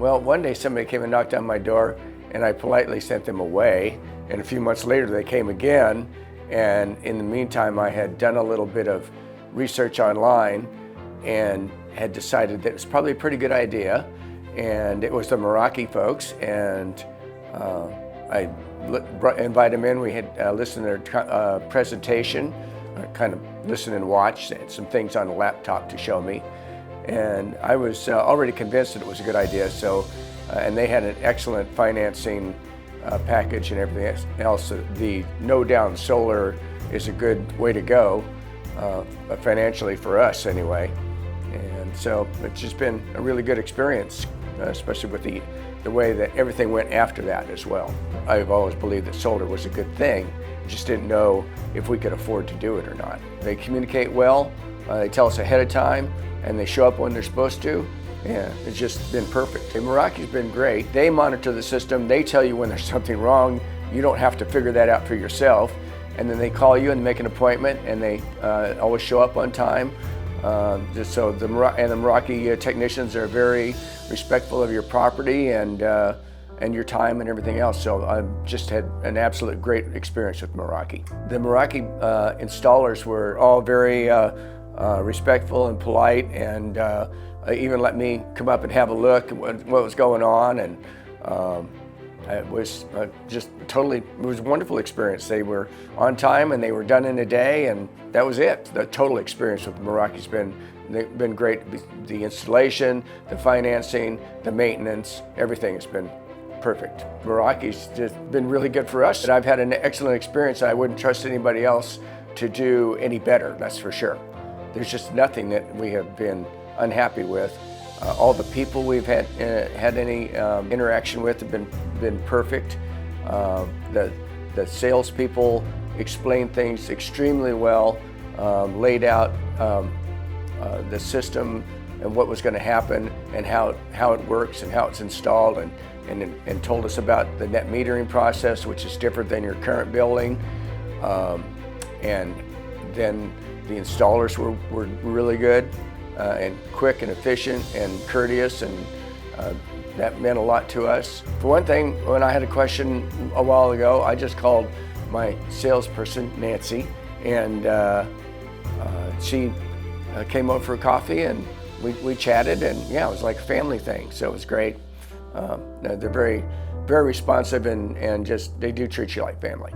Well, one day somebody came and knocked on my door, and I politely sent them away. And a few months later, they came again. And in the meantime, I had done a little bit of research online and had decided that it was probably a pretty good idea. And it was the Meraki folks, and I invited them in. We had listened to their presentation, kind of listen and watch, and some things on the laptop to show me. And I was already convinced that it was a good idea. So, and they had an excellent financing package and everything else. The no down solar is a good way to go, financially for us anyway. And so it's just been a really good experience, especially with the way that everything went after that as well. I've always believed that solar was a good thing, just didn't know if we could afford to do it or not. They communicate well, they tell us ahead of time, and they show up when they're supposed to. Yeah, it's just been perfect. Meraki's been great. They monitor the system, they tell you when there's something wrong, you don't have to figure that out for yourself, and then they call you and make an appointment, and they always show up on time. So the Meraki technicians are very respectful of your property and your time and everything else. So I've just had an absolute great experience with Meraki. The Meraki installers were all very respectful and polite, and even let me come up and have a look at what was going on. And it was just totally, it was a wonderful experience. They were on time and they were done in a day, and that was it. The total experience with Meraki's been great. The installation, the financing, the maintenance, everything has been perfect. Meraki's just been really good for us. I've had an excellent experience. I wouldn't trust anybody else to do any better, that's for sure. There's just nothing that we have been unhappy with. All the people we've had any interaction with have been perfect. The salespeople explained things extremely well, laid out the system and what was going to happen and how it works and how it's installed, and told us about the net metering process, which is different than your current building. And then the installers were really good. And quick and efficient and courteous, and that meant a lot to us. For one thing, when I had a question a while ago, I just called my salesperson, Nancy, and she came over for coffee, and we chatted, and yeah, it was like a family thing, so it was great. They're very, very responsive, and just, they do treat you like family.